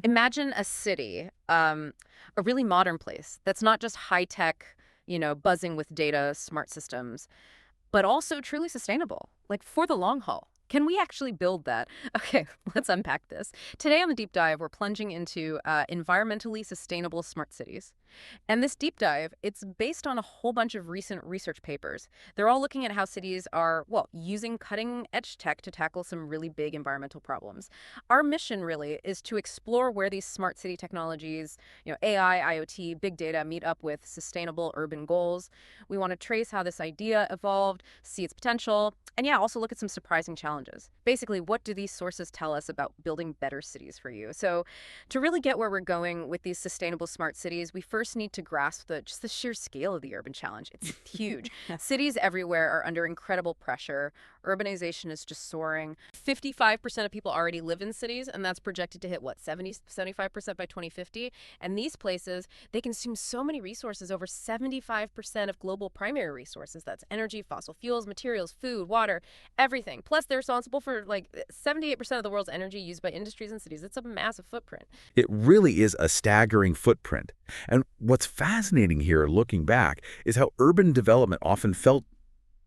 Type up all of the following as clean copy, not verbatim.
Imagine a city, a really modern place that's not just high tech, buzzing with data, smart systems, but also truly sustainable, like for the long haul. Can we actually build that? Okay, let's unpack this. Today on the deep dive, we're plunging into environmentally sustainable smart cities. And this deep dive, it's based on a whole bunch of recent research papers. They're all looking at how cities are, well, using cutting edge tech to tackle some really big environmental problems. Our mission really is to explore where these smart city technologies, AI, IoT, big data meet up with sustainable urban goals. We want to trace how this idea evolved, see its potential, and yeah, also look at some surprising challenges. Basically, what do these sources tell us about building better cities for you? So, to really get where we're going with these sustainable smart cities, we first need to grasp the sheer scale of the urban challenge. It's huge. Cities everywhere are under incredible pressure. Urbanization is just soaring. 55% of people already live in cities, and that's projected to hit, what, 75% by 2050? And these places, they consume so many resources, over 75% of global primary resources. That's energy, fossil fuels, materials, food, water, everything. Plus, they're responsible for like 78% of the world's energy used by industries and cities. It's a massive footprint. It really is a staggering footprint. And what's fascinating here, looking back, is how urban development often felt,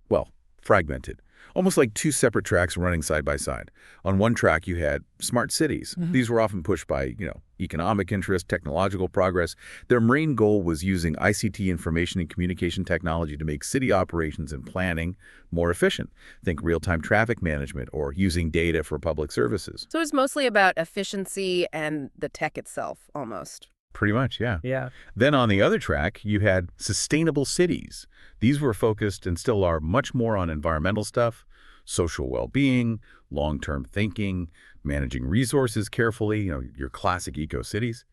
well, fragmented. Almost like two separate tracks running side by side. On one track, you had smart cities. These were often pushed by, economic interest, technological progress. Their main goal was using ICT, information and communication technology, to make city operations and planning more efficient. Think real-time traffic management or using data for public services. So it's mostly about efficiency and the tech itself, almost. Pretty much, yeah. Yeah. Then on the other track, you had sustainable cities. These were focused and still are much more on environmental stuff, social well-being, long-term thinking, managing resources carefully, your classic eco-cities.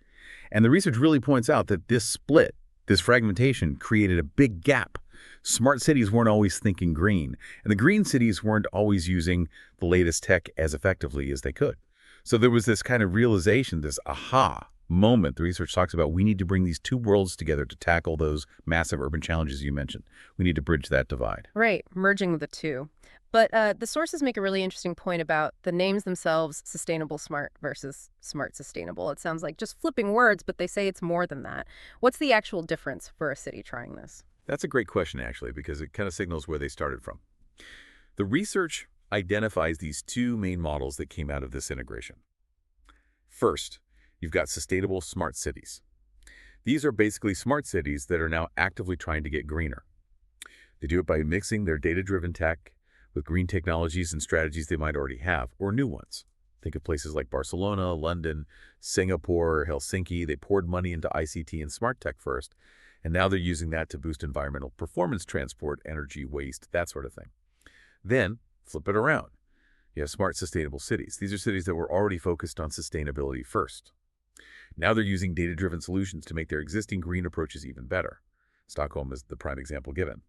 And the research really points out that this split, this fragmentation, created a big gap. Smart cities weren't always thinking green, and the green cities weren't always using the latest tech as effectively as they could. So there was this kind of realization, this aha moment the research talks about. We need to bring these two worlds together to tackle those massive urban challenges you mentioned. We need to bridge that divide. Right, merging the two. But the sources make a really interesting point about the names themselves, sustainable smart versus smart sustainable. It sounds like just flipping words, but they say it's more than that. What's the actual difference for a city trying this? That's a great question, actually, because it kind of signals where they started from. The research identifies these two main models that came out of this integration. First, you've got sustainable smart cities. These are basically smart cities that are now actively trying to get greener. They do it by mixing their data-driven tech with green technologies and strategies they might already have, or new ones. Think of places like Barcelona, London, Singapore, Helsinki. They poured money into ICT and smart tech first, and now they're using that to boost environmental performance, transport, energy, waste, that sort of thing. Then, flip it around. You have smart, sustainable cities. These are cities that were already focused on sustainability first. Now they're using data-driven solutions to make their existing green approaches even better. Stockholm is the prime example given.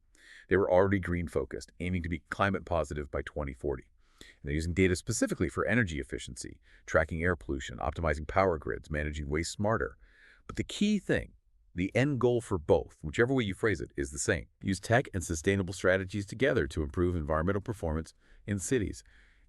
They were already green-focused, aiming to be climate positive by 2040. And they're using data specifically for energy efficiency, tracking air pollution, optimizing power grids, managing waste smarter. But the key thing, the end goal for both, whichever way you phrase it, is the same. Use tech and sustainable strategies together to improve environmental performance in cities.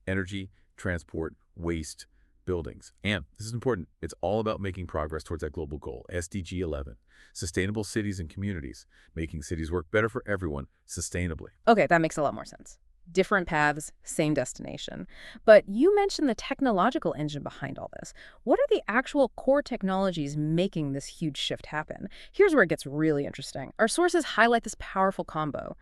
Energy, transport, waste, buildings. And this is important. It's all about making progress towards that global goal, SDG 11. Sustainable cities and communities, making cities work better for everyone sustainably. Okay, that makes a lot more sense. Different paths, same destination. But you mentioned the technological engine behind all this. What are the actual core technologies making this huge shift happen? Here's where it gets really interesting. Our sources highlight this powerful combo: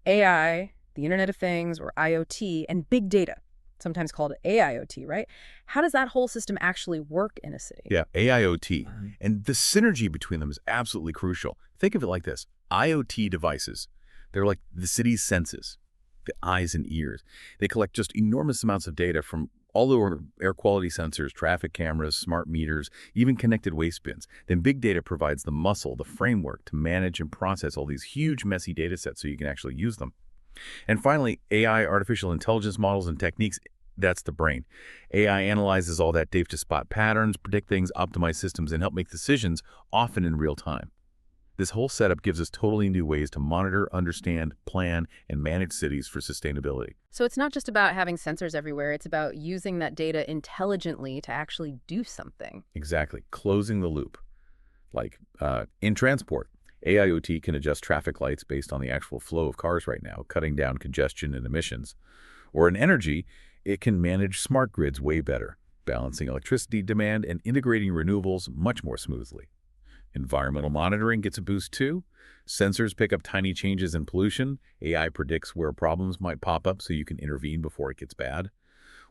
AI, the Internet of Things, or IoT, and big data, sometimes called AIoT, right? How does that whole system actually work in a city? Yeah, AIoT. And the synergy between them is absolutely crucial. Think of it like this. IoT devices, they're like the city's senses, the eyes and ears. They collect just enormous amounts of data from all over air quality sensors, traffic cameras, smart meters, even connected waste bins. Then big data provides the muscle, the framework to manage and process all these huge, messy data sets so you can actually use them. And finally, AI, artificial intelligence models and techniques, that's the brain. AI analyzes all that data to spot patterns, predict things, optimize systems, and help make decisions, often in real time. This whole setup gives us totally new ways to monitor, understand, plan, and manage cities for sustainability. So it's not just about having sensors everywhere, it's about using that data intelligently to actually do something. Exactly. Closing the loop. Like in transport, AIoT can adjust traffic lights based on the actual flow of cars right now, cutting down congestion and emissions. Or in energy, it can manage smart grids way better, balancing electricity demand and integrating renewables much more smoothly. Environmental monitoring gets a boost too. Sensors pick up tiny changes in pollution. AI predicts where problems might pop up so you can intervene before it gets bad.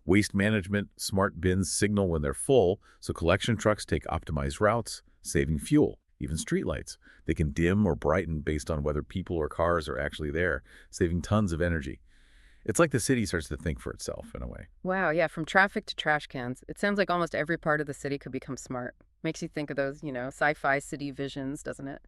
Waste management, smart bins signal when they're full, so collection trucks take optimized routes, saving fuel. Even streetlights. They can dim or brighten based on whether people or cars are actually there, saving tons of energy. It's like the city starts to think for itself in a way. Wow, yeah, from traffic to trash cans. It sounds like almost every part of the city could become smart. Makes you think of those, sci-fi city visions, doesn't it?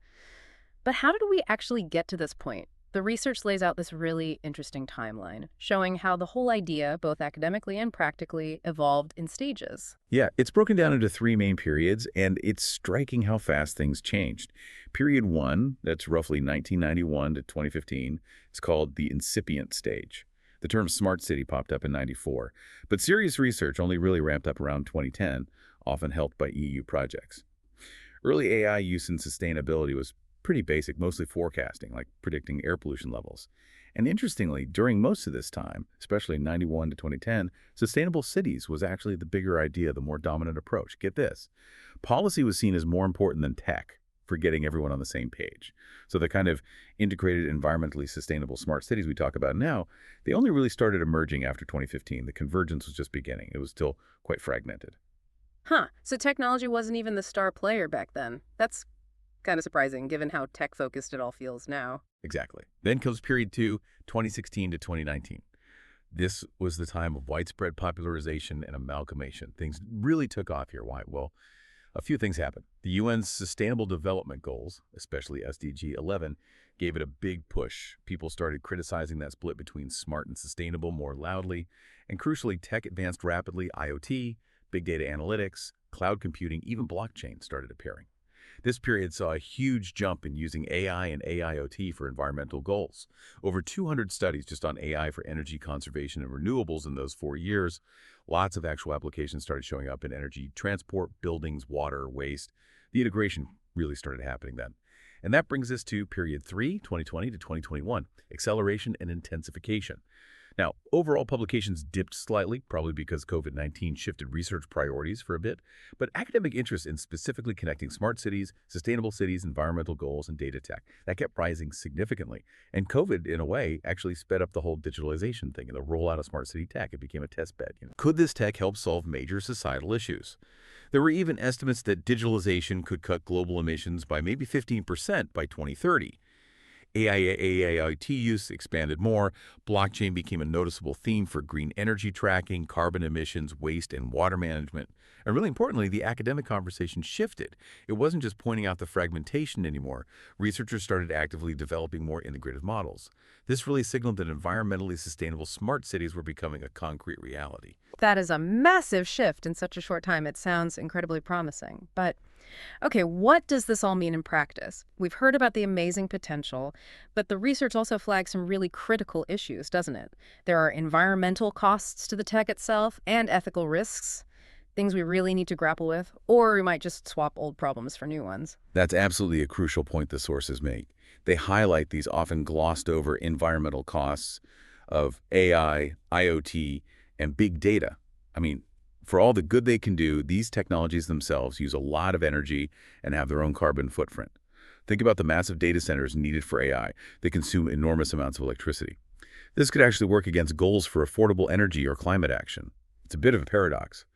But how did we actually get to this point? The research lays out this really interesting timeline, showing how the whole idea, both academically and practically, evolved in stages. Yeah, it's broken down into three main periods, and it's striking how fast things changed. Period one, that's roughly 1991 to 2015, is called the incipient stage. The term smart city popped up in 94, but serious research only really ramped up around 2010, often helped by EU projects. Early AI use in sustainability was pretty basic, mostly forecasting, like predicting air pollution levels. And interestingly, during most of this time, especially 91 to 2010, sustainable cities was actually the bigger idea, the more dominant approach. Get this. Policy was seen as more important than tech for getting everyone on the same page. So the kind of integrated, environmentally sustainable smart cities we talk about now, they only really started emerging after 2015. The convergence was just beginning. It was still quite fragmented. Huh, so technology wasn't even the star player back then. That's kind of surprising, given how tech-focused it all feels now. Exactly. Then comes period two, 2016 to 2019. This was the time of widespread popularization and amalgamation. Things really took off here. Why? Well, a few things happened. The UN's Sustainable Development Goals, especially SDG 11, gave it a big push. People started criticizing that split between smart and sustainable more loudly. And crucially, tech advanced rapidly. IoT, big data analytics, cloud computing, even blockchain started appearing. This period saw a huge jump in using AI and AIoT for environmental goals. Over 200 studies just on AI for energy conservation and renewables in those 4 years. Lots of actual applications started showing up in energy, transport, buildings, water, waste. The integration really started happening then. And that brings us to period three, 2020 to 2021, acceleration and intensification. Now, overall publications dipped slightly, probably because COVID-19 shifted research priorities for a bit, but academic interest in specifically connecting smart cities, sustainable cities, environmental goals, and data tech, that kept rising significantly. And COVID, in a way, actually sped up the whole digitalization thing and the rollout of smart city tech. It became a test bed. Could this tech help solve major societal issues? There were even estimates that digitalization could cut global emissions by maybe 15% by 2030. AIoT use expanded more. Blockchain became a noticeable theme for green energy tracking, carbon emissions, waste, and water management. And really importantly, the academic conversation shifted. It wasn't just pointing out the fragmentation anymore. Researchers started actively developing more integrated models. This really signaled that environmentally sustainable smart cities were becoming a concrete reality. That is a massive shift in such a short time. It sounds incredibly promising. But, okay, what does this all mean in practice? We've heard about the amazing potential, but the research also flags some really critical issues, doesn't it? There are environmental costs to the tech itself and ethical risks, things we really need to grapple with, or we might just swap old problems for new ones. That's absolutely a crucial point the sources make. They highlight these often glossed over environmental costs of AI, IoT, and big data. I mean, for all the good they can do, these technologies themselves use a lot of energy and have their own carbon footprint. Think about the massive data centers needed for AI. They consume enormous amounts of electricity. This could actually work against goals for affordable energy or climate action. It's a bit of a paradox.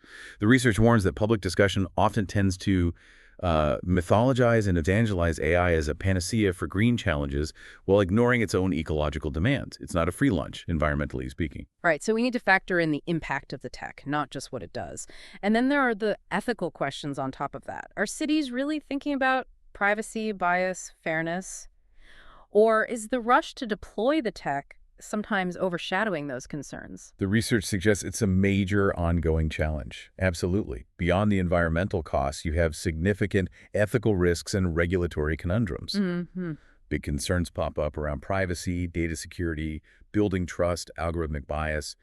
The research warns that public discussion often tends to mythologize and evangelize AI as a panacea for green challenges while ignoring its own ecological demands. It's not a free lunch, environmentally speaking. Right, so we need to factor in the impact of the tech, not just what it does. And then there are the ethical questions on top of that. Are cities really thinking about privacy, bias, fairness? Or is the rush to deploy the tech sometimes overshadowing those concerns? The research suggests it's a major ongoing challenge. Absolutely. Beyond the environmental costs, you have significant ethical risks and regulatory conundrums. Hmm. Big concerns pop up around privacy, data security, building trust, algorithmic bias,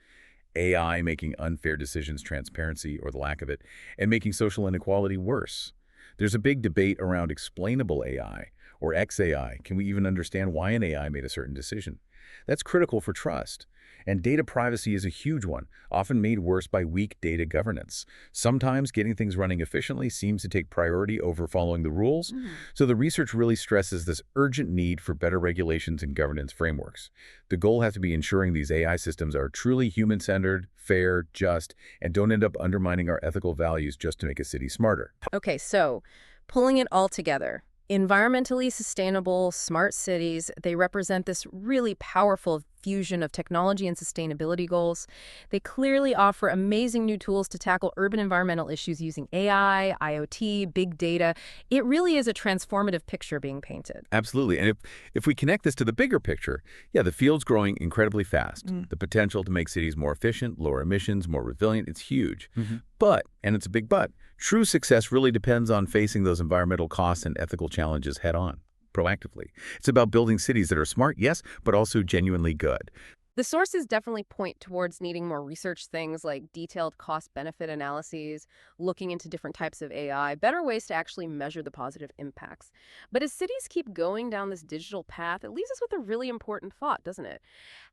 AI making unfair decisions, transparency, or the lack of it, and making social inequality worse. There's a big debate around explainable AI or XAI. Can we even understand why an AI made a certain decision? That's critical for trust. And data privacy is a huge one, often made worse by weak data governance. Sometimes getting things running efficiently seems to take priority over following the rules, Mm. so the research really stresses this urgent need for better regulations and governance frameworks. The goal has to be ensuring these AI systems are truly human-centered, fair, just, and don't end up undermining our ethical values just to make a city smarter. Okay, so pulling it all together, environmentally sustainable, smart cities, they represent this really powerful fusion of technology and sustainability goals. They clearly offer amazing new tools to tackle urban environmental issues using AI, IoT, big data. It really is a transformative picture being painted. Absolutely. And if we connect this to the bigger picture, yeah, the field's growing incredibly fast. Mm. The potential to make cities more efficient, lower emissions, more resilient, it's huge. Hmm. But, and it's a big but, true success really depends on facing those environmental costs and ethical challenges head on, proactively. It's about building cities that are smart, yes, but also genuinely good. The sources definitely point towards needing more research, things like detailed cost-benefit analyses, looking into different types of AI, better ways to actually measure the positive impacts. But as cities keep going down this digital path, it leaves us with a really important thought, doesn't it?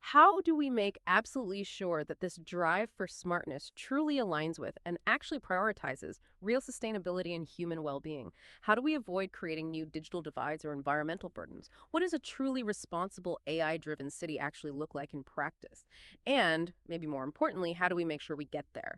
How do we make absolutely sure that this drive for smartness truly aligns with and actually prioritizes real sustainability and human well-being? How do we avoid creating new digital divides or environmental burdens? What does a truly responsible AI-driven city actually look like in practice? And maybe more importantly, how do we make sure we get there?